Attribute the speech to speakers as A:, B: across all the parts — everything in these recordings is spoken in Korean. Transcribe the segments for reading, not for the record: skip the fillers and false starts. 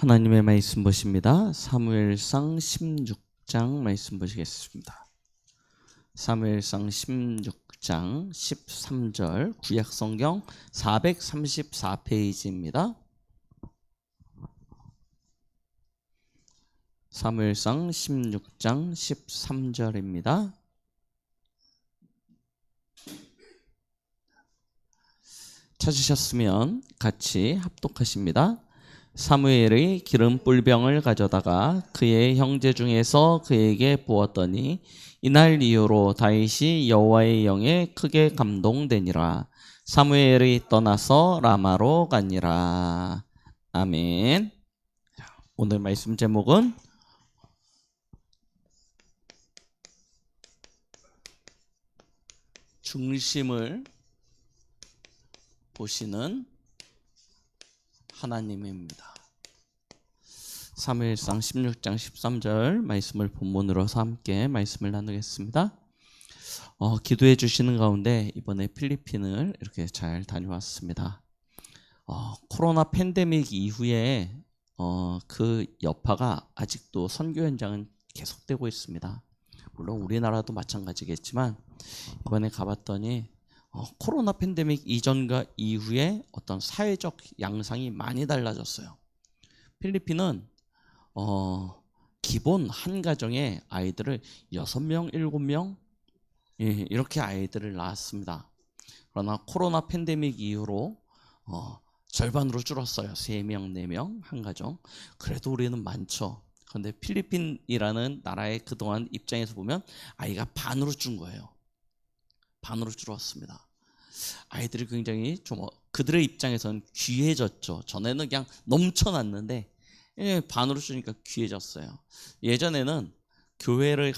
A: 하나님의 말씀 보십니다. 사무엘상 16장 말씀 보시겠습니다. 사무엘상 16장 13절 구약성경 434페이지입니다. 사무엘상 16장 13절입니다. 찾으셨으면 같이 합독하십니다. 사무엘의 기름 뿔병을 가져다가 그의 형제 중에서 그에게 부었더니 이날 이후로 다윗이 여호와의 영에 크게 감동되니라. 사무엘이 떠나서 라마로 가니라. 아멘. 오늘 말씀 제목은 중심을 보시는 하나님입니다. 사무엘상 16장 13절 말씀을 본문으로 해서 함께 말씀을 나누겠습니다. 기도해 주시는 가운데 이번에 필리핀을 이렇게 잘 다녀왔습니다. 코로나 팬데믹 이후에 그 여파가 아직도 선교 현장은 계속되고 있습니다. 물론 우리나라도 마찬가지겠지만 이번에 가봤더니 코로나 팬데믹 이전과 이후에 어떤 사회적 양상이 많이 달라졌어요. 필리핀은 기본 한 가정에 아이들을 6명, 7명 이렇게 아이들을 낳았습니다. 그러나 코로나 팬데믹 이후로 절반으로 줄었어요. 3명, 4명 한 가정. 그래도 우리는 많죠. 그런데 필리핀이라는 나라의 그동안 입장에서 보면 아이가 반으로 준 거예요. 반으로 줄었습니다. 아이들이 굉장히 좀 그들의 입장에서는 귀해졌죠. 전에는 그냥 넘쳐났는데 반으로 주니까 귀해졌어요. 예전에는 교회를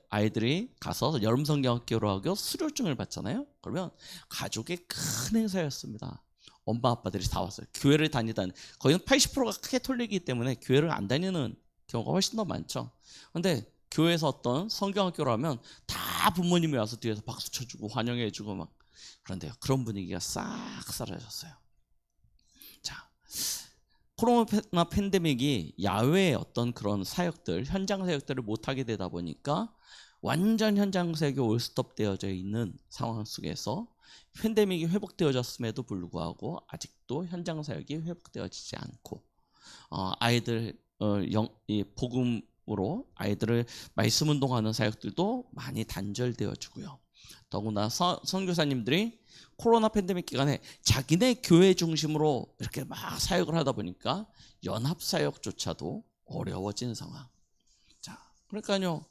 A: 아이들이 가서 여름 성경학교로 하고 수료증을 받잖아요. 그러면 가족의 큰 행사였습니다. 엄마 아빠들이 다 왔어요. 교회를 다니다니 거의 80%가 카톨릭이기 때문에 교회를 안 다니는 경우가 훨씬 더 많죠. 그런데 교회에서 어떤 성경학교를 하면 다 부모님이 와서 뒤에서 박수 쳐주고 환영해주고 막 그런데요. 그런 분위기가 싹 사라졌어요. 자, 코로나 팬데믹이 야외의 어떤 그런 사역들, 현장 사역들을 못하게 되다 보니까 완전 현장 사역이 올스톱되어져 있는 상황 속에서 팬데믹이 회복되어졌음에도 불구하고 아직도 현장 사역이 회복되어지지 않고 아이들 복음으로 아이들을 말씀 운동하는 사역들도 많이 단절되어지고요. 더구나 선교사님들이 코로나 팬데믹 기간에 자기네 교회 중심으로 이렇게 막 사역을 하다 보니까 연합 사역조차도 어려워진 상황. 자, 그러니까요.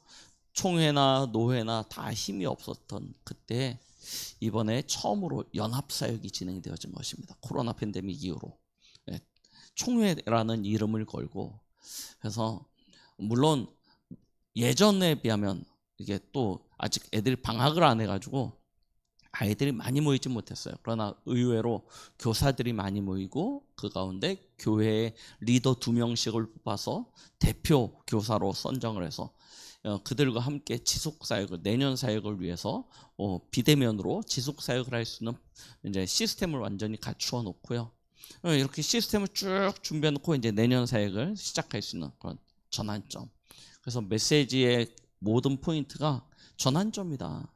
A: 총회나 노회나 다 힘이 없었던 그때 이번에 처음으로 연합 사역이 진행되어진 것입니다. 코로나 팬데믹 이후로. 총회라는 이름을 걸고 그래서 물론 예전에 비하면 이게 또 아직 애들이 방학을 안 해가지고 아이들이 많이 모이지 못했어요. 그러나 의외로 교사들이 많이 모이고 그 가운데 교회의 리더 2명씩을 뽑아서 대표 교사로 선정을 해서 그들과 함께 지속 사역을 내년 사역을 위해서 비대면으로 지속 사역을 할 수 있는 이제 시스템을 완전히 갖추어 놓고요. 이렇게 시스템을 쭉 준비해 놓고 이제 내년 사역을 시작할 수 있는 그런 전환점. 그래서 메시지의 모든 포인트가 전환점이다.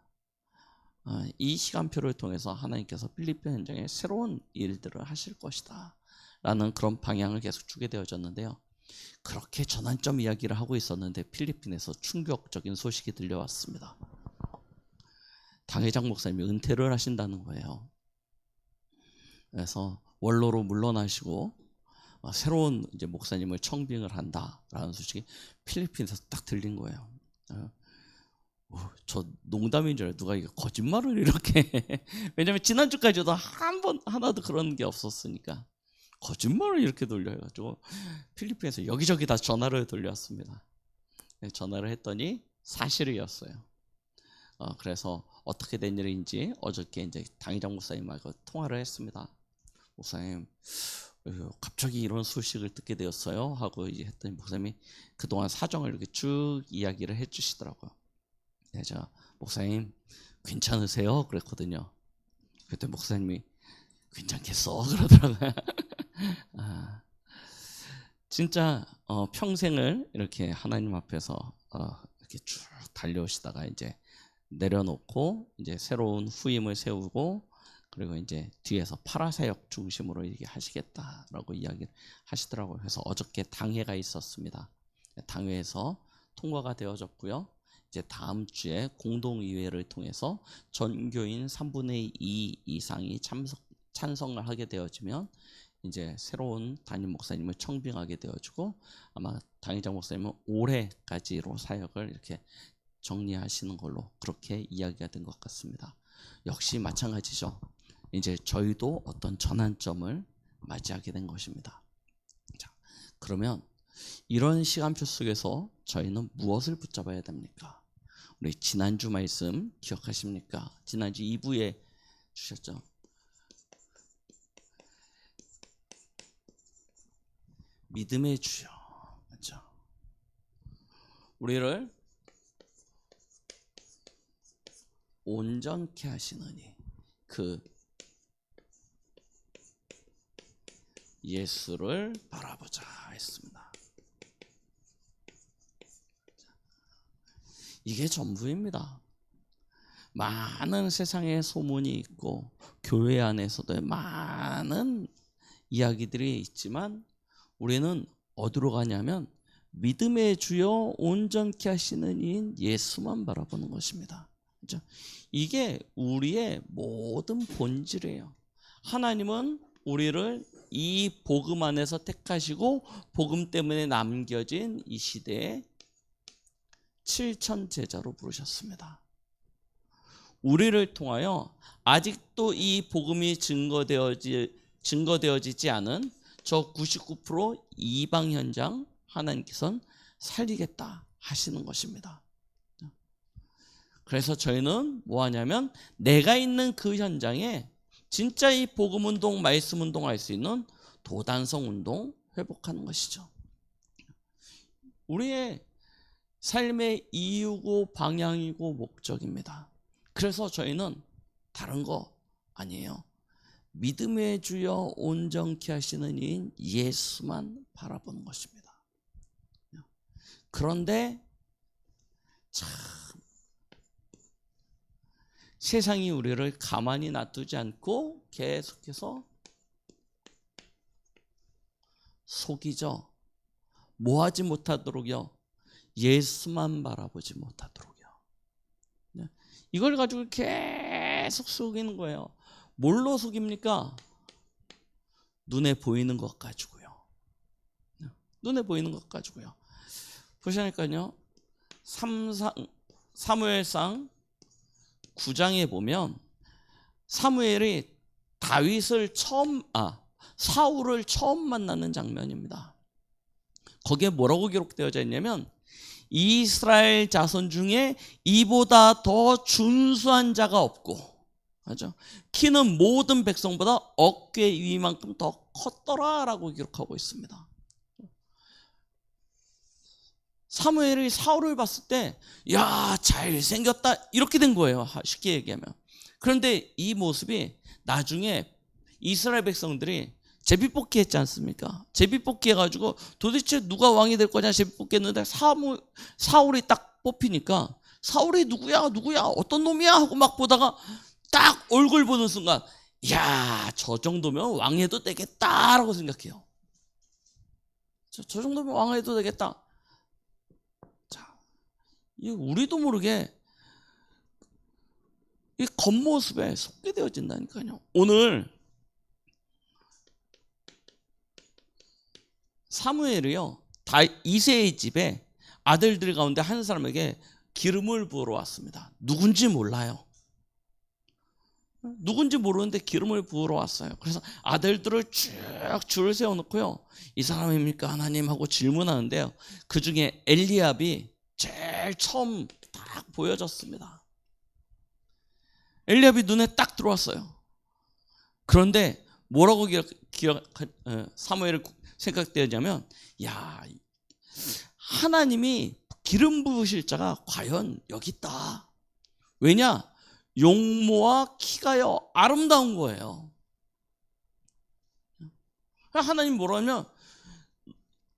A: 이 시간표를 통해서 하나님께서 필리핀 현장에 새로운 일들을 하실 것이다 라는 그런 방향을 계속 주게 되어졌는데요. 그렇게 전환점 이야기를 하고 있었는데 필리핀에서 충격적인 소식이 들려왔습니다. 당회장 목사님이 은퇴를 하신다는 거예요. 그래서 원로로 물러나시고 새로운 이제 목사님을 청빙을 한다라는 소식이 필리핀에서 딱 들린 거예요. 저 농담인 줄 알아요. 누가 이거 거짓말을 이렇게 왜냐면 지난주까지도 하나도 그런 게 없었으니까 거짓말을 이렇게 돌려가지고 필리핀에서 여기저기 다 전화를 돌렸습니다. 전화를 했더니 사실이었어요. 그래서 어떻게 된 일인지 어저께 이제 당회장 목사님하고 통화를 했습니다. 목사님, 갑자기 이런 소식을 듣게 되었어요 하고 이제 했더니 목사님이 그동안 사정을 이렇게 쭉 이야기를 해주시더라고요. 제가 목사님 괜찮으세요? 그랬거든요. 그때 목사님이 괜찮겠어? 그러더라고요. 진짜 평생을 이렇게 하나님 앞에서 이렇게 쭉 달려오시다가 이제 내려놓고 이제 새로운 후임을 세우고 그리고 이제 뒤에서 파라사역 중심으로 이렇게 하시겠다라고 이야기를 하시더라고요. 그래서 어저께 당회가 있었습니다. 당회에서 통과가 되어졌고요. 이제 다음 주에 공동의회를 통해서 전교인 3분의 2 이상이 찬성을 하게 되어지면 이제 새로운 담임 목사님을 청빙하게 되어지고 아마 당회장 목사님은 올해까지로 사역을 이렇게 정리하시는 걸로 그렇게 이야기가 된 것 같습니다. 역시 마찬가지죠. 이제 저희도 어떤 전환점을 맞이하게 된 것입니다. 자, 그러면 이런 시간표 속에서 저희는 무엇을 붙잡아야 됩니까? 우리 지난주 말씀 기억하십니까? 지난주 2부에 주셨죠. 믿음의 주여. 맞죠? 우리를 온전케 하시느니 그 예수를 바라보자 했습니다. 이게 전부입니다. 많은 세상에 소문이 있고 교회 안에서도 많은 이야기들이 있지만 우리는 어디로 가냐면 믿음의 주여 온전케 하시는 이인 예수만 바라보는 것입니다. 그렇죠? 이게 우리의 모든 본질이에요. 하나님은 우리를 이 복음 안에서 택하시고 복음 때문에 남겨진 이 시대에 7천 제자로 부르셨습니다. 우리를 통하여 아직도 이 복음이 증거되어지지 않은 저 99% 이방 현장 하나님께서는 살리겠다 하시는 것입니다. 그래서 저희는 뭐 하냐면 내가 있는 그 현장에 진짜 이 복음 운동, 말씀 운동 할 수 있는 도단성 운동 회복하는 것이죠. 우리의 삶의 이유고 방향이고 목적입니다. 그래서 저희는 다른 거 아니에요. 믿음의 주여 온전케 하시는 이인 예수만 바라보는 것입니다. 그런데 참 세상이 우리를 가만히 놔두지 않고 계속해서 속이죠. 뭐하지 못하도록요. 예수만 바라보지 못하도록요. 이걸 가지고 계속 속이는 거예요. 뭘로 속입니까? 눈에 보이는 것 가지고요. 눈에 보이는 것 가지고요. 보시니까요. 사무엘상 9장에 보면 사무엘이 사울을 처음 만나는 장면입니다. 거기에 뭐라고 기록되어져 있냐면 이스라엘 자손 중에 이보다 더 준수한 자가 없고, 맞죠? 키는 모든 백성보다 어깨 위만큼 더 컸더라라고 기록하고 있습니다. 사무엘이 사울을 봤을 때, 야, 잘생겼다 이렇게 된 거예요. 쉽게 얘기하면. 그런데 이 모습이 나중에 이스라엘 백성들이 제비뽑기 했지 않습니까? 제비뽑기 해가지고 도대체 누가 왕이 될 거냐 제비뽑기 했는데 사울이 딱 뽑히니까 사울이 누구야 어떤 놈이야 하고 막 보다가 딱 얼굴 보는 순간 야, 저 정도면 왕해도 되겠다라고 생각해요. 저 정도면 왕해도 되겠다. 자, 우리도 모르게 이 겉모습에 속게 되어진다니까요. 오늘 사무엘이요, 이새의 집에 아들들 가운데 한 사람에게 기름을 부으러 왔습니다. 누군지 몰라요. 누군지 모르는데 기름을 부으러 왔어요. 그래서 아들들을 쭉 줄을 세워놓고요, 이 사람입니까 하나님 하고 질문하는데요, 그 중에 엘리압이 제일 처음 딱 보여졌습니다. 엘리압이 눈에 딱 들어왔어요. 그런데 뭐라고 사무엘을 생각되었냐면, 야, 하나님이 기름 부으실 자가 과연 여기 있다. 왜냐? 용모와 키가요 아름다운 거예요. 하나님 뭐라면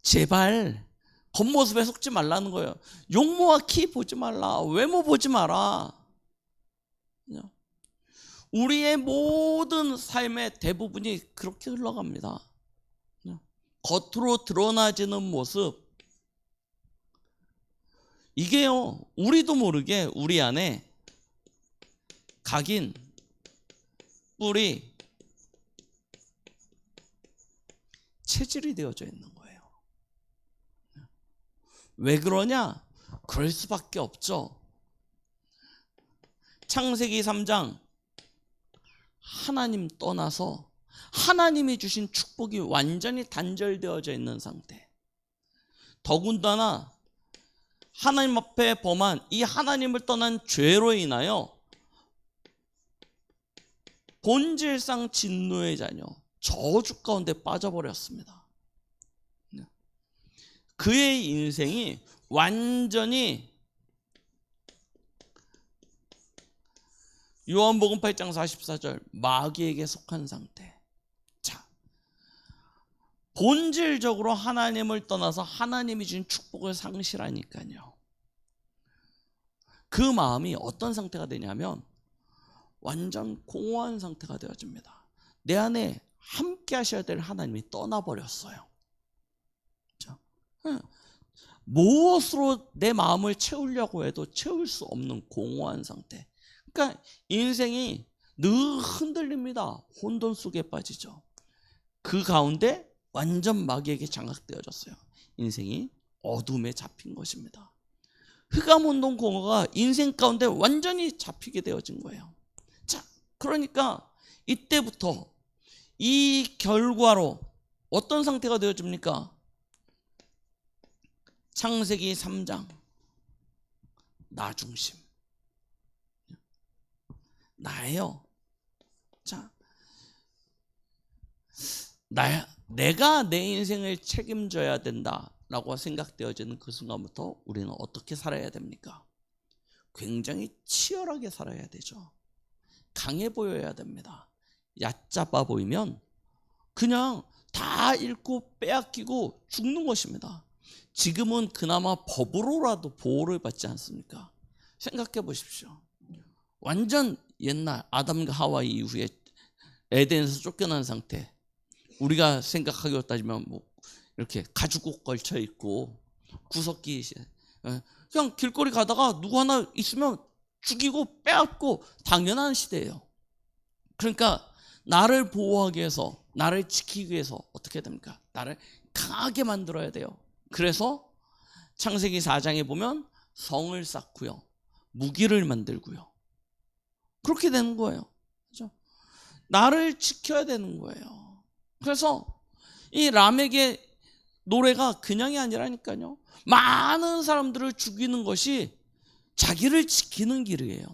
A: 제발 겉모습에 속지 말라는 거예요. 용모와 키 보지 말라. 외모 보지 마라. 우리의 모든 삶의 대부분이 그렇게 흘러갑니다. 겉으로 드러나지는 모습, 이게요, 우리도 모르게 우리 안에 각인, 뿔이 체질이 되어져 있는 거예요. 왜 그러냐? 그럴 수밖에 없죠. 창세기 3장, 하나님 떠나서 하나님이 주신 축복이 완전히 단절되어져 있는 상태. 더군다나 하나님 앞에 범한 이 하나님을 떠난 죄로 인하여 본질상 진노의 자녀, 저주 가운데 빠져버렸습니다. 그의 인생이 완전히 요한복음 8장 44절 마귀에게 속한 상태. 자, 본질적으로 하나님을 떠나서 하나님이 주신 축복을 상실하니까요. 그 마음이 어떤 상태가 되냐면 완전 공허한 상태가 되어집니다. 내 안에 함께 하셔야 될 하나님이 떠나버렸어요. 자, 무엇으로 내 마음을 채우려고 해도 채울 수 없는 공허한 상태. 그러니까 인생이 늘 흔들립니다. 혼돈 속에 빠지죠. 그 가운데 완전 마귀에게 장악되어졌어요. 인생이 어둠에 잡힌 것입니다. 흑암운동 공허가 인생 가운데 완전히 잡히게 되어진 거예요. 자, 그러니까 이때부터 이 결과로 어떤 상태가 되어집니까? 창세기 3장, 나 중심. 나예요. 자, 내가 내 인생을 책임져야 된다라고 생각되어지는 그 순간부터 우리는 어떻게 살아야 됩니까? 굉장히 치열하게 살아야 되죠. 강해 보여야 됩니다. 얕잡아 보이면 그냥 다 잃고 빼앗기고 죽는 것입니다. 지금은 그나마 법으로라도 보호를 받지 않습니까? 생각해 보십시오. 완전 옛날 아담과 하와 이후에 에덴에서 쫓겨난 상태. 우리가 생각하기로 따지면 뭐 이렇게 가죽옷 걸쳐 있고 구석기, 그냥 길거리 가다가 누구 하나 있으면 죽이고 빼앗고 당연한 시대예요. 그러니까 나를 보호하기 위해서, 나를 지키기 위해서 어떻게 됩니까? 나를 강하게 만들어야 돼요. 그래서 창세기 4장에 보면 성을 쌓고요, 무기를 만들고요, 그렇게 되는 거예요. 그렇죠? 나를 지켜야 되는 거예요. 그래서 이 람에게 노래가 그냥이 아니라니까요. 많은 사람들을 죽이는 것이 자기를 지키는 길이에요.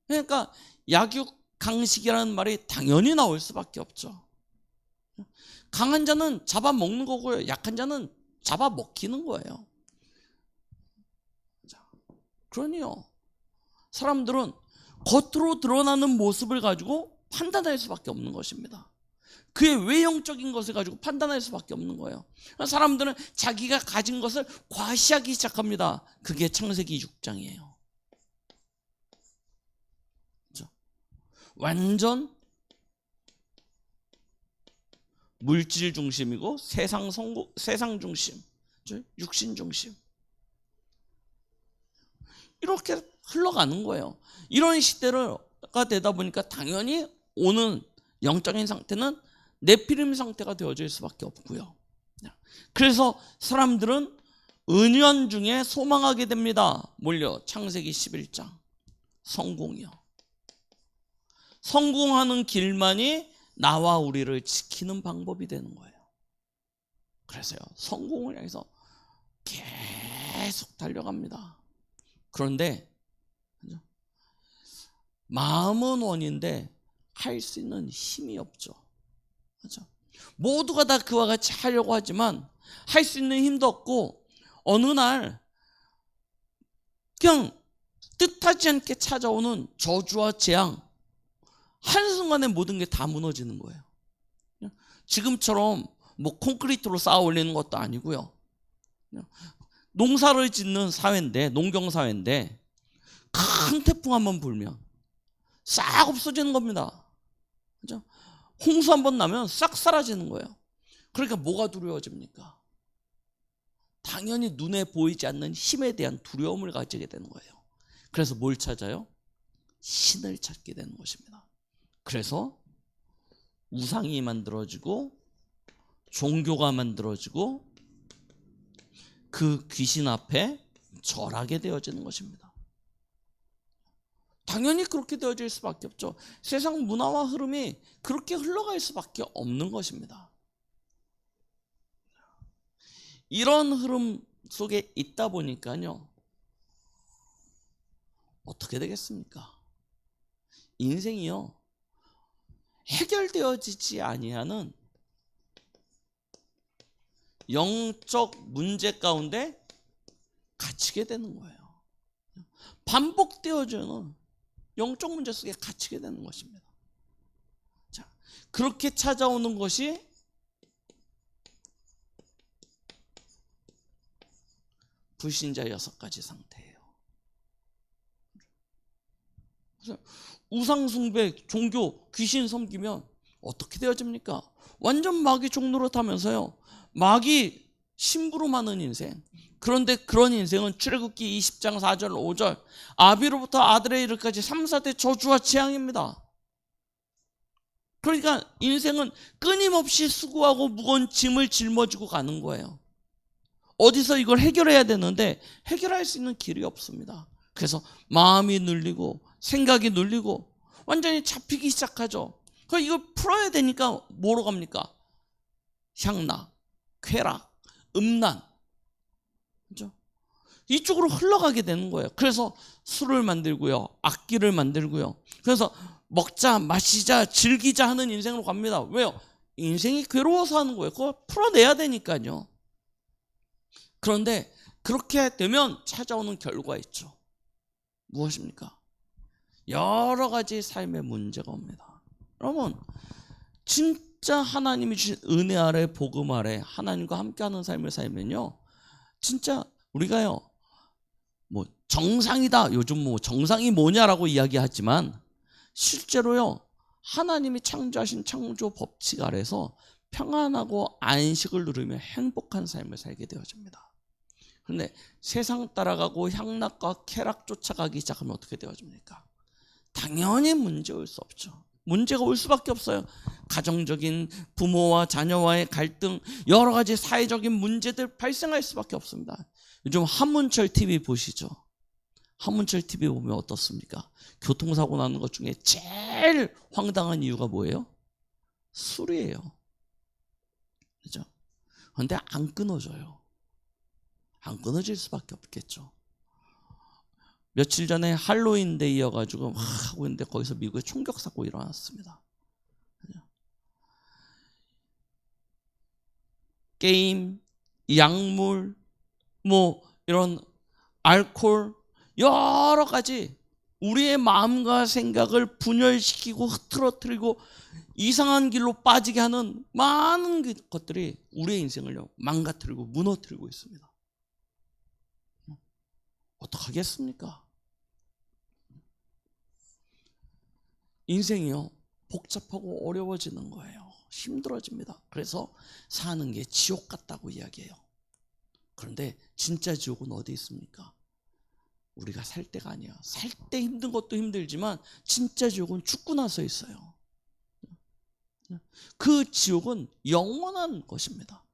A: 그러니까 약육강식이라는 말이 당연히 나올 수밖에 없죠. 강한 자는 잡아먹는 거고요, 약한 자는 잡아먹히는 거예요. 그러니요, 사람들은 겉으로 드러나는 모습을 가지고 판단할 수밖에 없는 것입니다. 그의 외형적인 것을 가지고 판단할 수밖에 없는 거예요. 사람들은 자기가 가진 것을 과시하기 시작합니다. 그게 창세기 6장이에요. 그렇죠? 완전 물질 중심이고 세상 중심, 육신 중심, 이렇게 흘러가는 거예요. 이런 시대가 되다 보니까 당연히 오는 영적인 상태는 네피림 상태가 되어질 수밖에 없고요. 그래서 사람들은 은연중에 소망하게 됩니다. 뭘요? 창세기 11장, 성공이요. 성공하는 길만이 나와 우리를 지키는 방법이 되는 거예요. 그래서요, 성공을 향해서 계속 달려갑니다. 그런데 마음은 원인데 할 수 있는 힘이 없죠. 그렇죠? 모두가 다 그와 같이 하려고 하지만 할 수 있는 힘도 없고, 어느 날 그냥 뜻하지 않게 찾아오는 저주와 재앙, 한순간에 모든 게 다 무너지는 거예요. 지금처럼 뭐 콘크리트로 쌓아 올리는 것도 아니고요, 농사를 짓는 사회인데, 농경 사회인데 큰 태풍 한번 불면 싹 없어지는 겁니다. 그죠? 홍수 한번 나면 싹 사라지는 거예요. 그러니까 뭐가 두려워집니까? 당연히 눈에 보이지 않는 힘에 대한 두려움을 가지게 되는 거예요. 그래서 뭘 찾아요? 신을 찾게 되는 것입니다. 그래서 우상이 만들어지고 종교가 만들어지고 그 귀신 앞에 절하게 되어지는 것입니다. 당연히 그렇게 되어질 수밖에 없죠. 세상 문화와 흐름이 그렇게 흘러갈 수밖에 없는 것입니다. 이런 흐름 속에 있다 보니까요, 어떻게 되겠습니까? 인생이요, 해결되어지지 아니하는 영적 문제 가운데 갇히게 되는 거예요. 반복되어지는 영적 문제 속에 갇히게 되는 것입니다. 자, 그렇게 찾아오는 것이 불신자 6가지 상태예요. 그래서 우상숭배, 종교, 귀신 섬기면 어떻게 되어집니까? 완전 마귀 종로로 타면서요, 마귀 심부름하는 인생. 그런데 그런 인생은 출애굽기 20장 4절 5절 아비로부터 아들의 이르기까지 3, 4대 저주와 재앙입니다. 그러니까 인생은 끊임없이 수고하고 무거운 짐을 짊어지고 가는 거예요. 어디서 이걸 해결해야 되는데 해결할 수 있는 길이 없습니다. 그래서 마음이 눌리고 생각이 눌리고 완전히 잡히기 시작하죠. 그럼 이걸 풀어야 되니까 뭐로 갑니까? 향락, 쾌락, 음란, 그렇죠? 이쪽으로 흘러가게 되는 거예요. 그래서 술을 만들고요, 악기를 만들고요. 그래서 먹자, 마시자, 즐기자 하는 인생으로 갑니다. 왜요? 인생이 괴로워서 하는 거예요. 그걸 풀어내야 되니까요. 그런데 그렇게 되면 찾아오는 결과가 있죠. 무엇입니까? 여러 가지 삶의 문제가 옵니다. 여러분, 진짜 하나님이 주신 은혜 아래, 복음 아래 하나님과 함께하는 삶을 살면요, 진짜 우리가요, 뭐 정상이다, 요즘 뭐 정상이 뭐냐라고 이야기하지만 실제로요, 하나님이 창조하신 창조 법칙 아래서 평안하고 안식을 누리며 행복한 삶을 살게 되어집니다. 그런데 세상 따라가고 향락과 쾌락 쫓아가기 시작하면 어떻게 되어집니까? 당연히 문제 올 수 없죠. 문제가 올 수밖에 없어요. 가정적인 부모와 자녀와의 갈등, 여러 가지 사회적인 문제들 발생할 수밖에 없습니다. 요즘 한문철 TV 보시죠. 한문철 TV 보면 어떻습니까? 교통사고 나는 것 중에 제일 황당한 이유가 뭐예요? 술이에요. 그죠? 그런데 안 끊어져요. 안 끊어질 수밖에 없겠죠. 며칠 전에 할로윈데이여가지고 하고 있는데 거기서 미국에 총격사고 일어났습니다. 게임, 약물, 뭐 이런 알코올, 여러 가지 우리의 마음과 생각을 분열시키고 흐트러뜨리고 이상한 길로 빠지게 하는 많은 것들이 우리의 인생을 망가뜨리고 무너뜨리고 있습니다. 어떡하겠습니까? 인생이요, 복잡하고 어려워지는 거예요. 힘들어집니다. 그래서 사는 게 지옥 같다고 이야기해요. 그런데 진짜 지옥은 어디 있습니까? 우리가 살 때가 아니야. 살 때 힘든 것도 힘들지만 진짜 지옥은 죽고 나서 있어요. 그 지옥은 영원한 것입니다.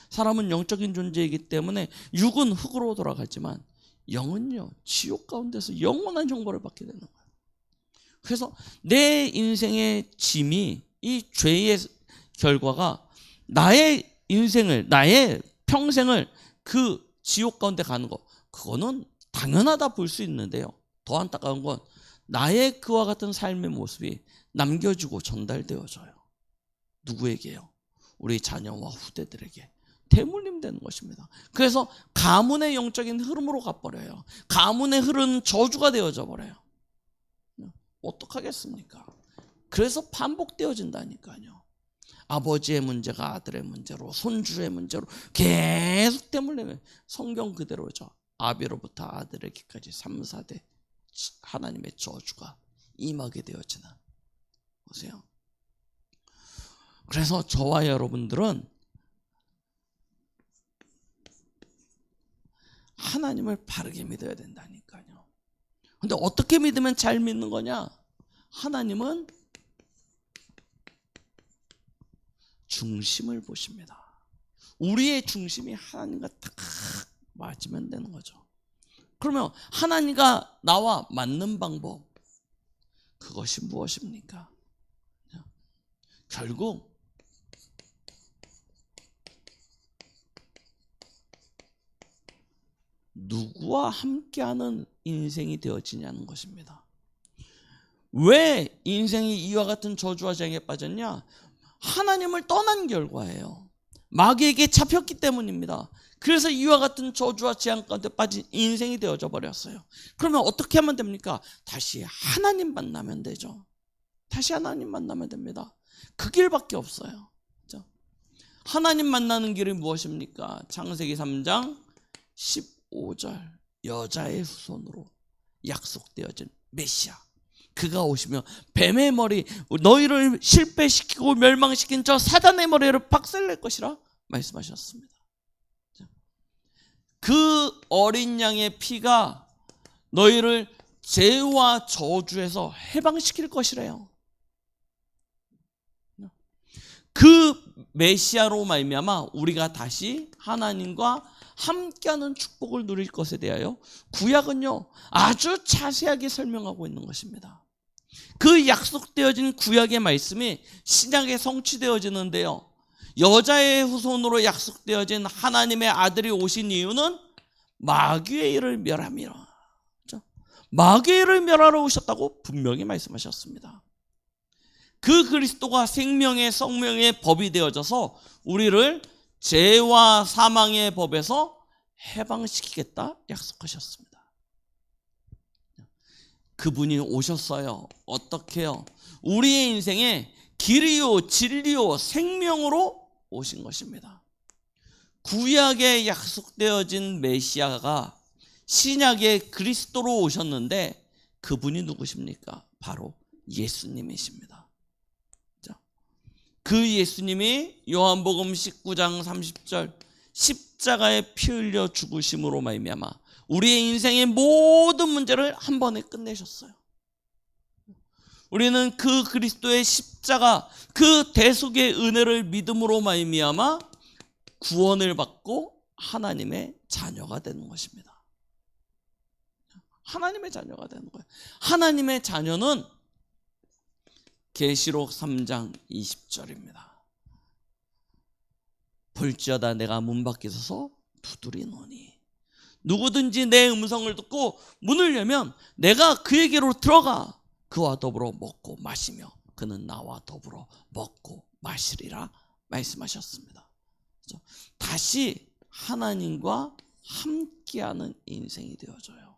A: 사람은 영적인 존재이기 때문에 육은 흙으로 돌아가지만 영은요, 지옥 가운데서 영원한 형벌을 받게 되는 거예요. 그래서 내 인생의 짐이, 이 죄의 결과가 나의 인생을, 나의 평생을 그 지옥 가운데 가는 거, 그거는 당연하다 볼 수 있는데요, 더 안타까운 건 나의 그와 같은 삶의 모습이 남겨주고 전달되어져요. 누구에게요? 우리 자녀와 후대들에게 대물림 되는 것입니다. 그래서 가문의 영적인 흐름으로 가버려요. 가문의 흐름은 저주가 되어져 버려요. 어떡하겠습니까? 그래서 반복되어진다니까요. 아버지의 문제가 아들의 문제로, 손주의 문제로 계속 때문에 성경 그대로죠. 아비로부터 아들에게까지 3, 4대 하나님의 저주가 임하게 되어지는. 보세요. 그래서 저와 여러분들은 하나님을 바르게 믿어야 된다니까요. 근데 어떻게 믿으면 잘 믿는 거냐? 하나님은 중심을 보십니다. 우리의 중심이 하나님과 딱 맞으면 되는 거죠. 그러면 하나님과 나와 맞는 방법, 그것이 무엇입니까? 결국 누구와 함께하는 인생이 되어지냐는 것입니다. 왜 인생이 이와 같은 저주와 재앙에 빠졌냐? 하나님을 떠난 결과예요. 마귀에게 잡혔기 때문입니다. 그래서 이와 같은 저주와 재앙 가운데 빠진 인생이 되어져 버렸어요. 그러면 어떻게 하면 됩니까? 다시 하나님 만나면 되죠. 다시 하나님 만나면 됩니다. 그 길밖에 없어요. 그렇죠? 하나님 만나는 길이 무엇입니까? 창세기 3장 15절, 여자의 후손으로 약속되어진 메시아, 그가 오시며 뱀의 머리, 너희를 실패시키고 멸망시킨 저 사단의 머리를 박살낼 것이라 말씀하셨습니다. 그 어린 양의 피가 너희를 죄와 저주에서 해방시킬 것이래요. 그 메시아로 말미암아 우리가 다시 하나님과 함께하는 축복을 누릴 것에 대하여 구약은요 아주 자세하게 설명하고 있는 것입니다. 그 약속되어진 구약의 말씀이 신약에 성취되어지는데요, 여자의 후손으로 약속되어진 하나님의 아들이 오신 이유는 마귀의 일을 멸함이라. 마귀의 일을 멸하러 오셨다고 분명히 말씀하셨습니다. 그 그리스도가 생명의 성명의 법이 되어져서 우리를 죄와 사망의 법에서 해방시키겠다 약속하셨습니다. 그분이 오셨어요. 어떻게요? 우리의 인생에 길이요 진리요 생명으로 오신 것입니다. 구약에 약속되어진 메시아가 신약의 그리스도로 오셨는데 그분이 누구십니까? 바로 예수님이십니다. 그 예수님이 요한복음 19장 30절 십자가에 피 흘려 죽으심으로 말미암아 우리의 인생의 모든 문제를 한 번에 끝내셨어요. 우리는 그 그리스도의 십자가, 그 대속의 은혜를 믿음으로 말미암아 구원을 받고 하나님의 자녀가 되는 것입니다. 하나님의 자녀가 되는 거예요. 하나님의 자녀는 계시록 3장 20절입니다. 볼지어다 내가 문 밖에 서서 두드리노니 누구든지 내 음성을 듣고 문을 열면 내가 그에게로 들어가 그와 더불어 먹고 마시며 그는 나와 더불어 먹고 마시리라 말씀하셨습니다. 다시 하나님과 함께하는 인생이 되어져요.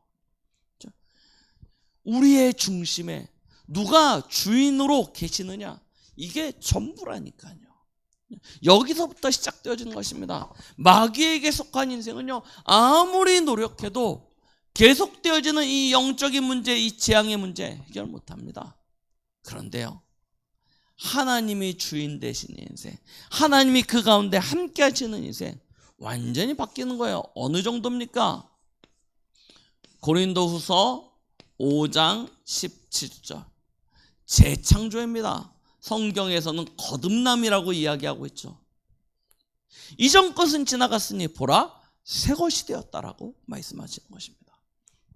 A: 우리의 중심에 누가 주인으로 계시느냐, 이게 전부라니까요. 여기서부터 시작되어지는 것입니다. 마귀에게 속한 인생은요 아무리 노력해도 계속되어지는 이 영적인 문제, 이 재앙의 문제 해결 못합니다. 그런데요 하나님이 주인 되신 인생, 하나님이 그 가운데 함께 하시는 인생 완전히 바뀌는 거예요. 어느 정도입니까? 고린도후서 5장 17절 재창조입니다. 성경에서는 거듭남이라고 이야기하고 있죠. 이전 것은 지나갔으니 보라 새 것이 되었다라고 말씀하시는 것입니다.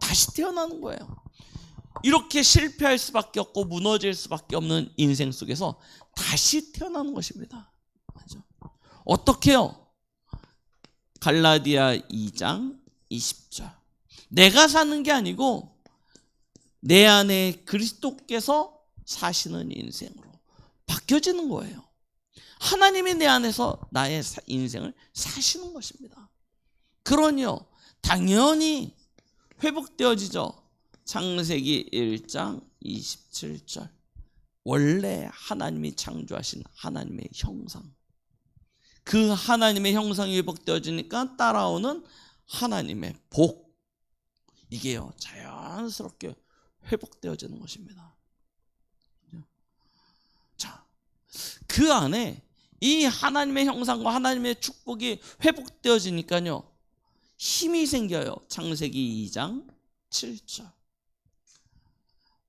A: 다시 태어나는 거예요. 이렇게 실패할 수밖에 없고 무너질 수밖에 없는 인생 속에서 다시 태어나는 것입니다. 어떻게요? 갈라디아 2장 20절 내가 사는 게 아니고 내 안에 그리스도께서 사시는 인생으로 바뀌어지는 거예요. 하나님이 내 안에서 나의 인생을 사시는 것입니다. 그러니요 당연히 회복되어지죠. 창세기 1장 27절 원래 하나님이 창조하신 하나님의 형상, 그 하나님의 형상이 회복되어지니까 따라오는 하나님의 복, 이게요 자연스럽게 회복되어지는 것입니다. 자, 그 안에 이 하나님의 형상과 하나님의 축복이 회복되어지니까요 힘이 생겨요. 창세기 2장 7절.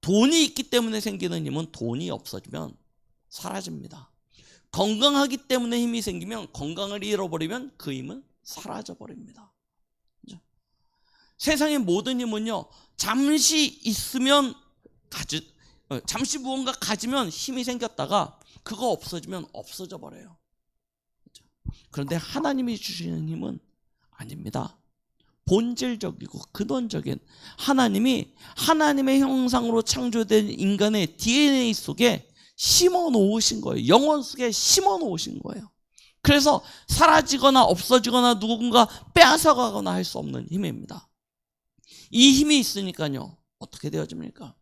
A: 돈이 있기 때문에 생기는 힘은 돈이 없어지면 사라집니다. 건강하기 때문에 힘이 생기면, 건강을 잃어버리면 그 힘은 사라져버립니다. 세상의 모든 힘은요 잠시 있으면 잠시 무언가 가지면 힘이 생겼다가 그거 없어지면 없어져 버려요. 그런데 하나님이 주시는 힘은 아닙니다. 본질적이고 근원적인, 하나님이 하나님의 형상으로 창조된 인간의 DNA 속에 심어 놓으신 거예요. 영혼 속에 심어 놓으신 거예요. 그래서 사라지거나 없어지거나 누군가 빼앗아가거나 할 수 없는 힘입니다. 이 힘이 있으니까요 어떻게 되어집니까?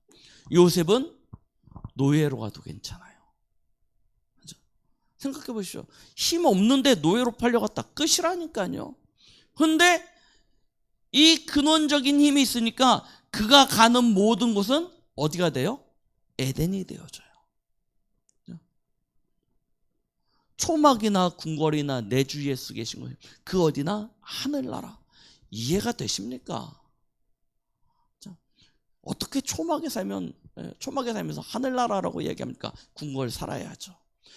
A: 요셉은 노예로 가도 괜찮아요. 생각해 보십시오. 힘 없는데 노예로 팔려갔다 끝이라니까요. 그런데 이 근원적인 힘이 있으니까 그가 가는 모든 곳은 어디가 돼요? 에덴이 되어져요. 초막이나 궁궐이나 내 주위에 쓰 계신 거예요. 그 어디나 하늘나라. 이해가 되십니까? 어떻게 초막에 살면서 하늘나라라고 이야기합니까? 궁궐 살아야죠.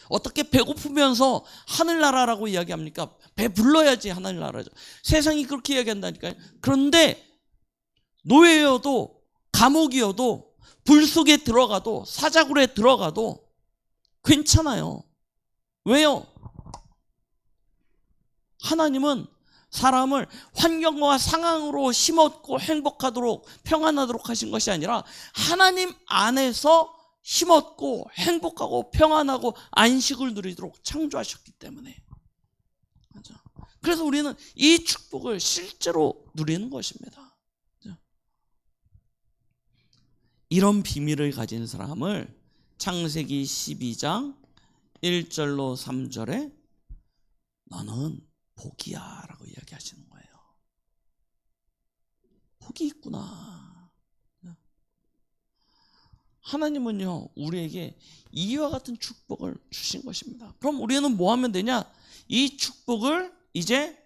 A: 어떻게 배고프면서 하늘나라라고 이야기합니까? 배 불러야지 하늘나라죠. 세상이 그렇게 이야기한다니까요. 그런데 노예여도 감옥이어도 불 속에 들어가도 사자굴에 들어가도 괜찮아요. 왜요? 하나님은 사람을 환경과 상황으로 힘없고 행복하도록 평안하도록 하신 것이 아니라 하나님 안에서 힘없고 행복하고 평안하고 안식을 누리도록 창조하셨기 때문에. 그래서 우리는 이 축복을 실제로 누리는 것입니다. 이런 비밀을 가진 사람을 창세기 12장 1절로 3절에 너는 복이야 라고 이야기하시는 거예요. 복이 있구나. 하나님은요 우리에게 이와 같은 축복을 주신 것입니다. 그럼 우리는 뭐 하면 되냐? 이 축복을 이제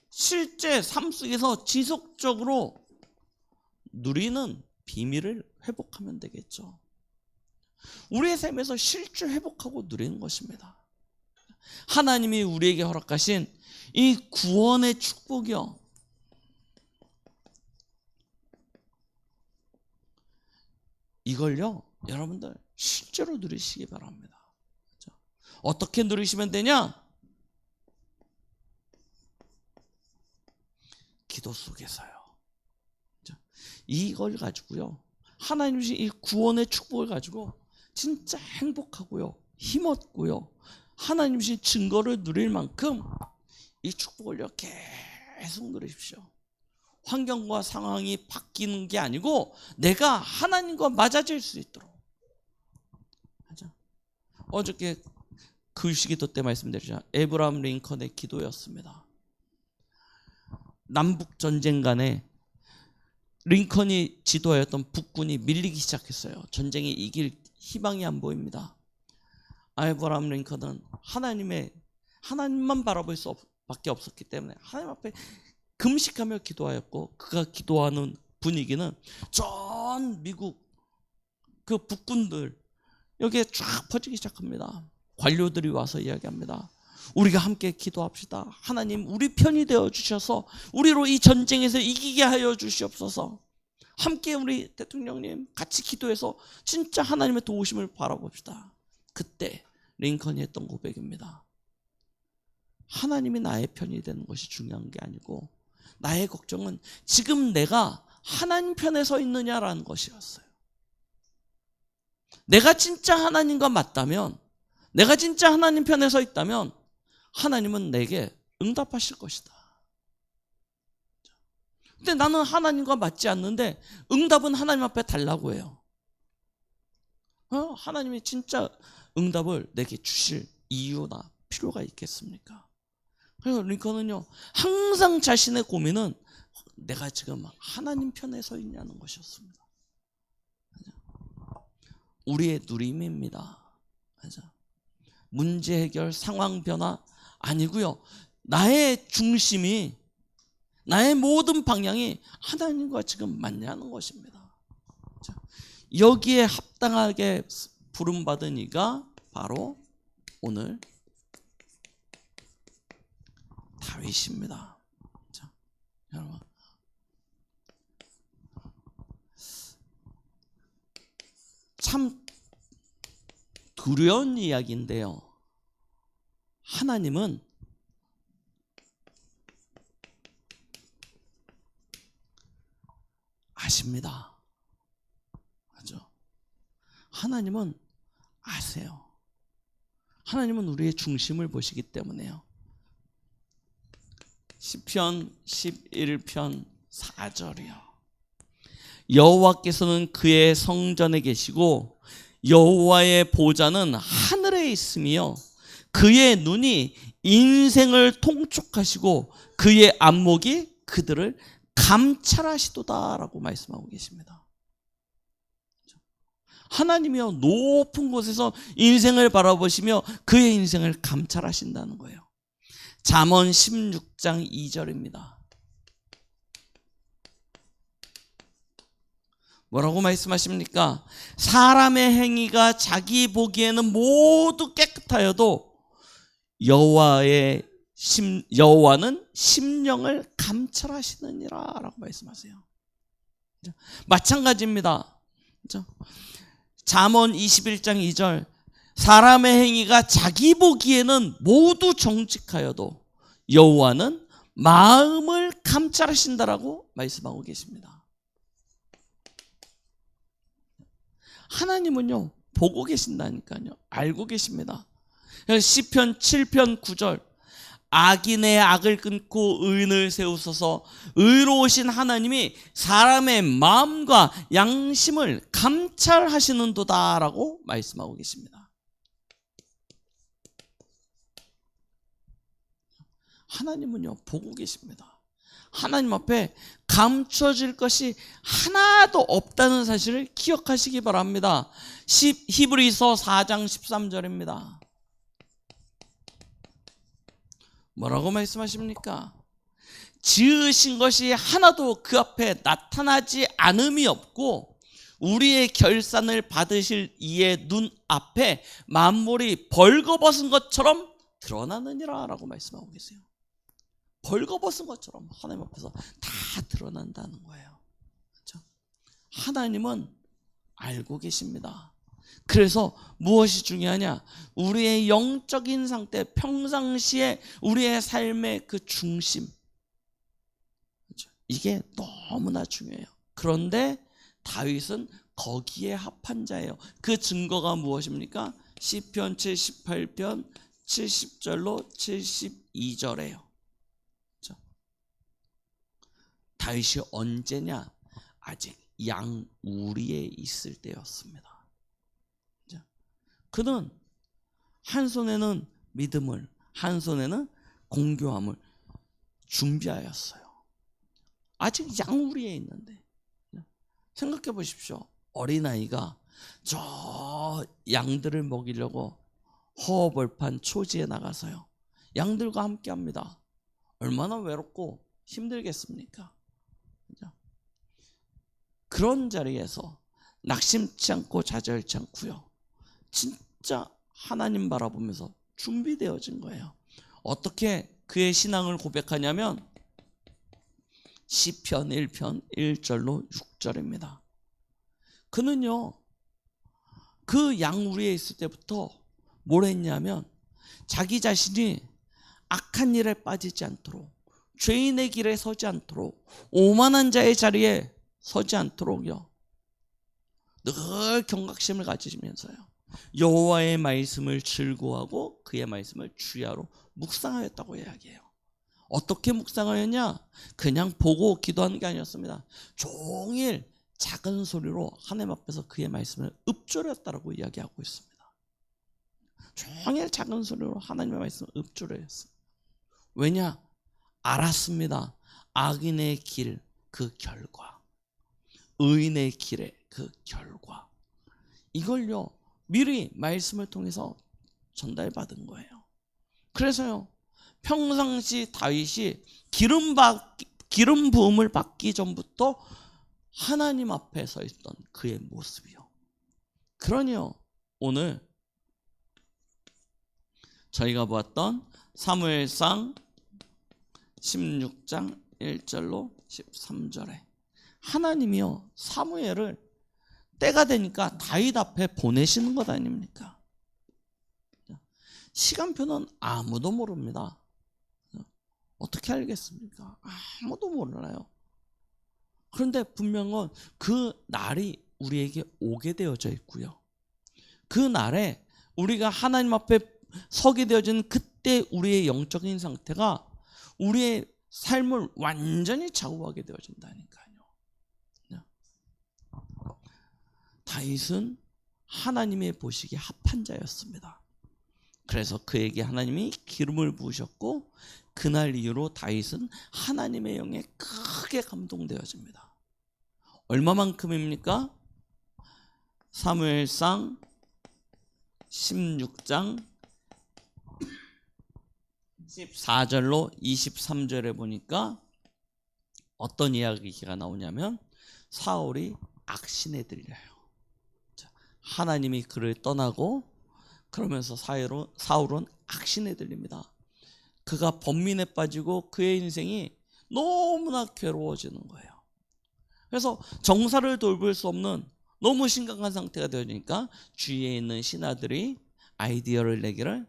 A: 실제 삶 속에서 지속적으로 누리는 비밀을 회복하면 되겠죠. 우리의 삶에서 실제 회복하고 누리는 것입니다. 하나님이 우리에게 허락하신 이 구원의 축복이요, 이걸요 여러분들 실제로 누리시기 바랍니다. 어떻게 누리시면 되냐? 기도 속에서요. 이걸 가지고요 하나님 주신 이 구원의 축복을 가지고 진짜 행복하고요 힘없고요 하나님 주신 증거를 누릴 만큼 이 축복을요 계속 누리십시오. 환경과 상황이 바뀌는 게 아니고 내가 하나님과 맞아질 수 있도록. 어저께 글씨기도 때 말씀드렸죠. 에브라함 링컨의 기도였습니다. 남북전쟁 간에 링컨이 지도하였던 북군이 밀리기 시작했어요. 전쟁에 이길 희망이 안 보입니다. 에브라함 링컨은 하나님만 바라볼 수밖에 없었기 때문에 하나님 앞에 금식하며 기도하였고, 그가 기도하는 분위기는 전 미국 그 북군들 여기에 쫙 퍼지기 시작합니다. 관료들이 와서 이야기합니다. 우리가 함께 기도합시다. 하나님 우리 편이 되어 주셔서 우리로 이 전쟁에서 이기게 하여 주시옵소서. 함께 우리 대통령님 같이 기도해서 진짜 하나님의 도우심을 바라봅시다. 그때 링컨이 했던 고백입니다. 하나님이 나의 편이 되는 것이 중요한 게 아니고 나의 걱정은 지금 내가 하나님 편에 서 있느냐라는 것이었어요. 내가 진짜 하나님과 맞다면, 내가 진짜 하나님 편에 서 있다면 하나님은 내게 응답하실 것이다. 근데 나는 하나님과 맞지 않는데 응답은 하나님 앞에 달라고 해요. 하나님이 진짜 응답을 내게 주실 이유나 필요가 있겠습니까? 그래서 링컨은요, 항상 자신의 고민은 내가 지금 하나님 편에 서 있냐는 것이었습니다. 우리의 누림입니다. 문제 해결, 상황 변화 아니고요. 나의 중심이, 나의 모든 방향이 하나님과 지금 맞냐는 것입니다. 여기에 합당하게 부름받은 이가 바로 오늘 다윗입니다. 자, 여러분, 참 두려운 이야기인데요, 하나님은 아십니다. 맞죠? 하나님은 아세요. 하나님은 우리의 중심을 보시기 때문에요. 시편 11편 4절이요. 여호와께서는 그의 성전에 계시고 여호와의 보좌는 하늘에 있으며 그의 눈이 인생을 통촉하시고 그의 안목이 그들을 감찰하시도다라고 말씀하고 계십니다. 하나님이요, 높은 곳에서 인생을 바라보시며 그의 인생을 감찰하신다는 거예요. 잠언 16장 2절입니다. 뭐라고 말씀하십니까? 사람의 행위가 자기 보기에는 모두 깨끗하여도 여호와는 심령을 감찰하시느니라 라고 말씀하세요. 마찬가지입니다. 잠언 21장 2절, 사람의 행위가 자기 보기에는 모두 정직하여도 여호와는 마음을 감찰하신다라고 말씀하고 계십니다. 하나님은요, 보고 계신다니까요. 알고 계십니다. 시편 7편 9절, 악인의 악을 끊고 의인을 세우소서. 의로우신 하나님이 사람의 마음과 양심을 감찰하시는도다라고 말씀하고 계십니다. 하나님은요, 보고 계십니다. 하나님 앞에 감춰질 것이 하나도 없다는 사실을 기억하시기 바랍니다. 히브리서 4장 13절입니다. 뭐라고 말씀하십니까? 지으신 것이 하나도 그 앞에 나타나지 않음이 없고 우리의 결산을 받으실 이의 눈 앞에 만물이 벌거벗은 것처럼 드러나느니라 라고 말씀하고 계세요. 벌거벗은 것처럼 하나님 앞에서 다 드러난다는 거예요. 그렇죠? 하나님은 알고 계십니다. 그래서 무엇이 중요하냐? 우리의 영적인 상태, 평상시에 우리의 삶의 그 중심, 그렇죠? 이게 너무나 중요해요. 그런데 다윗은 거기에 합한 자예요. 그 증거가 무엇입니까? 시편 78편 70절로 72절에요. 다윗이 언제냐? 아직 양우리에 있을 때였습니다. 그는 한 손에는 믿음을, 한 손에는 공교함을 준비하였어요. 아직 양우리에 있는데. 생각해 보십시오. 어린아이가 저 양들을 먹이려고 허허벌판 초지에 나가서요, 양들과 함께 합니다. 얼마나 외롭고 힘들겠습니까? 그런 자리에서 낙심치 않고 좌절치 않고요, 진짜 하나님 바라보면서 준비되어진 거예요. 어떻게 그의 신앙을 고백하냐면 시편 1편 1절로 6절입니다. 그는요, 그 양우리에 있을 때부터 뭘 했냐면 자기 자신이 악한 일에 빠지지 않도록, 죄인의 길에 서지 않도록, 오만한 자의 자리에 서지 않도록요, 늘 경각심을 가지면서요, 여호와의 말씀을 즐거워하고 그의 말씀을 주야로 묵상하였다고 이야기해요. 어떻게 묵상하였냐? 그냥 보고 기도하는 게 아니었습니다. 종일 작은 소리로 하나님 앞에서 그의 말씀을 읊조렸다라고 이야기하고 있습니다. 종일 작은 소리로 하나님의 말씀을 읊조렸어요. 왜냐? 알았습니다. 악인의 길 그 결과, 의인의 길의 그 결과, 이걸요 미리 말씀을 통해서 전달받은 거예요. 그래서요 평상시 다윗이 기름 부음을 받기 전부터 하나님 앞에 서 있던 그의 모습이요. 그러니요 오늘 저희가 보았던 사무엘상 16장 1절로 13절에 하나님이요 사무엘을 때가 되니까 다윗 앞에 보내시는 것 아닙니까? 시간표는 아무도 모릅니다. 어떻게 알겠습니까? 아무도 몰라요. 그런데 분명은 그 날이 우리에게 오게 되어져 있고요. 그 날에 우리가 하나님 앞에 서게 되어진 그때 우리의 영적인 상태가 우리의 삶을 완전히 좌우하게 되어진다니까요. 다윗은 하나님의 보시기에 합한 자였습니다. 그래서 그에게 하나님이 기름을 부으셨고 그날 이후로 다윗은 하나님의 영에 크게 감동되어집니다. 얼마만큼입니까? 사무엘상 16장 14절로 23절에 보니까 어떤 이야기가 나오냐면 사울이 악신에 들려요. 하나님이 그를 떠나고 그러면서 사울은 악신에 들립니다. 그가 번민에 빠지고 그의 인생이 너무나 괴로워지는 거예요. 그래서 정사를 돌볼 수 없는 너무 심각한 상태가 되니까 주위에 있는 신하들이 아이디어를 내기를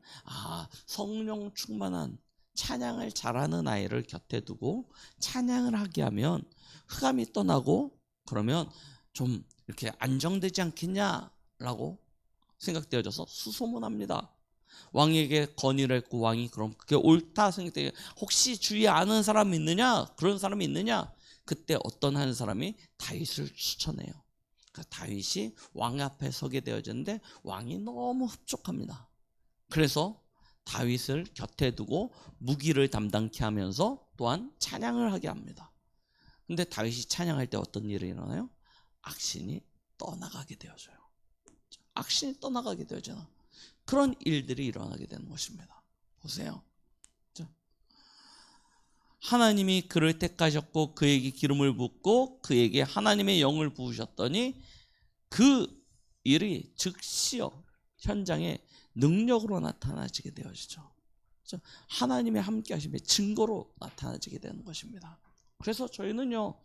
A: 성령 충만한 찬양을 잘하는 아이를 곁에 두고 찬양을 하게 하면 흑암이 떠나고 그러면 좀 이렇게 안정되지 않겠냐라고 생각되어져서 수소문합니다. 왕에게 건의를 했고 왕이 그럼 그게 옳다 생각되게 혹시 주위에 아는 사람이 있느냐? 그런 사람이 있느냐? 그때 어떤 한 사람이 다윗을 추천해요. 다윗이 왕 앞에 서게 되어졌는데 왕이 너무 흡족합니다. 그래서 다윗을 곁에 두고 무기를 담당케 하면서 또한 찬양을 하게 합니다. 근데 다윗이 찬양할 때 어떤 일이 일어나요? 악신이 떠나가게 되어져요. 악신이 떠나가게 되어져요. 그런 일들이 일어나게 되는 것입니다. 보세요. 하나님이 그를 택하셨고 그에게 기름을 붓고 그에게 하나님의 영을 부으셨더니 그 일이 즉시요 현장에 능력으로 나타나지게 되어지죠. 하나님의 함께 하심의 증거로 나타나지게 되는 것입니다. 그래서 저희는요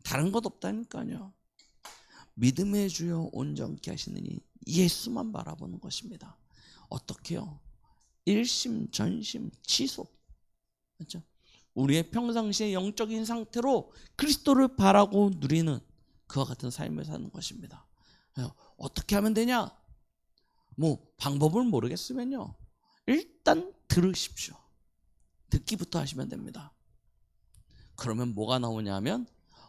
A: 다른 것 없다니까요. 믿음의 주여 온전케 하시느니 예수만 바라보는 것입니다. 어떻게요? 일심 전심 지속. 그렇죠? 우리의 평상시의 영적인 상태로 그리스도를 바라고 누리는 그와 같은 삶을 사는 것입니다. 어떻게 하면 되냐? 방법을 모르겠으면요 일단 들으십시오. 듣기부터 하시면 됩니다. 그러면 뭐가 나오냐 하면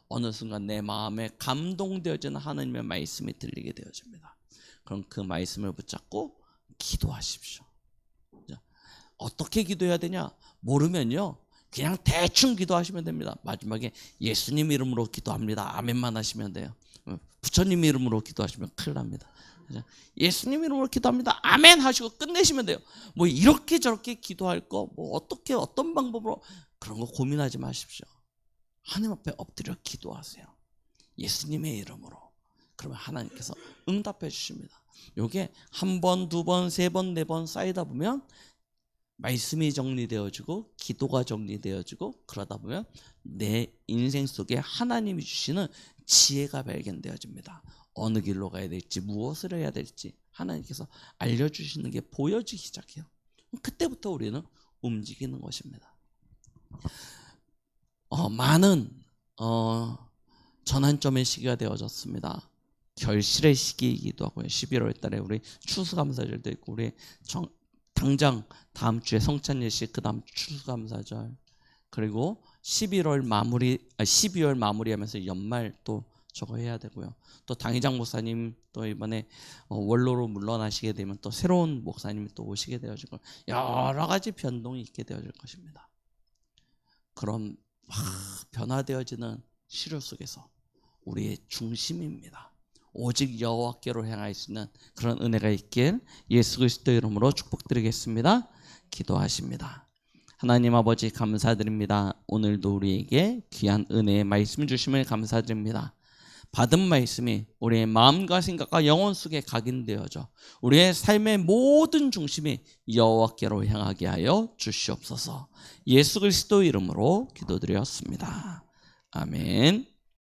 A: 어느 순간 내 마음에 감동되어지는 하나님의 말씀이 들리게 되어집니다. 그럼 그 말씀을 붙잡고 기도하십시오. 어떻게 기도해야 되냐? 모르면요 그냥 대충 기도하시면 됩니다. 마지막에 예수님 이름으로 기도합니다. 아멘만 하시면 돼요. 부처님 이름으로 기도하시면 큰일 납니다. 예수님 이름으로 기도합니다. 아멘 하시고 끝내시면 돼요. 이렇게 저렇게 기도할 거 어떻게 어떤 방법으로 그런 거 고민하지 마십시오. 하나님 앞에 엎드려 기도하세요. 예수님의 이름으로. 그러면 하나님께서 응답해 주십니다. 이게 한 번, 두 번, 세 번, 네 번 쌓이다 보면 말씀이 정리되어지고 기도가 정리되어지고 그러다 보면 내 인생 속에 하나님이 주시는 지혜가 발견되어집니다. 어느 길로 가야 될지 무엇을 해야 될지 하나님께서 알려주시는 게 보여지기 시작해요. 그때부터 우리는 움직이는 것입니다. 많은 전환점의 시기가 되어졌습니다. 결실의 시기이기도 하고요. 11월 달에 우리 추수감사절도 있고 우리 당장 다음 주에 성찬예식, 그 다음 추수감사절, 그리고 12월 마무리하면서 연말 또 저거 해야 되고요. 또 당의장 목사님 또 이번에 원로로 물러나시게 되면 또 새로운 목사님이 또 오시게 되어지고 여러 가지 변동이 있게 되어질 것입니다. 그럼 막 변화되어지는 시류 속에서 우리의 중심입니다. 오직 여호와께로 향할 수 있는 그런 은혜가 있길 예수 그리스도 이름으로 축복드리겠습니다. 기도하십니다. 하나님 아버지 감사드립니다. 오늘도 우리에게 귀한 은혜의 말씀 주심을 감사드립니다. 받은 말씀이 우리의 마음과 생각과 영혼 속에 각인되어져 우리의 삶의 모든 중심이 여호와께로 향하게 하여 주시옵소서. 예수 그리스도 이름으로 기도드렸습니다. 아멘.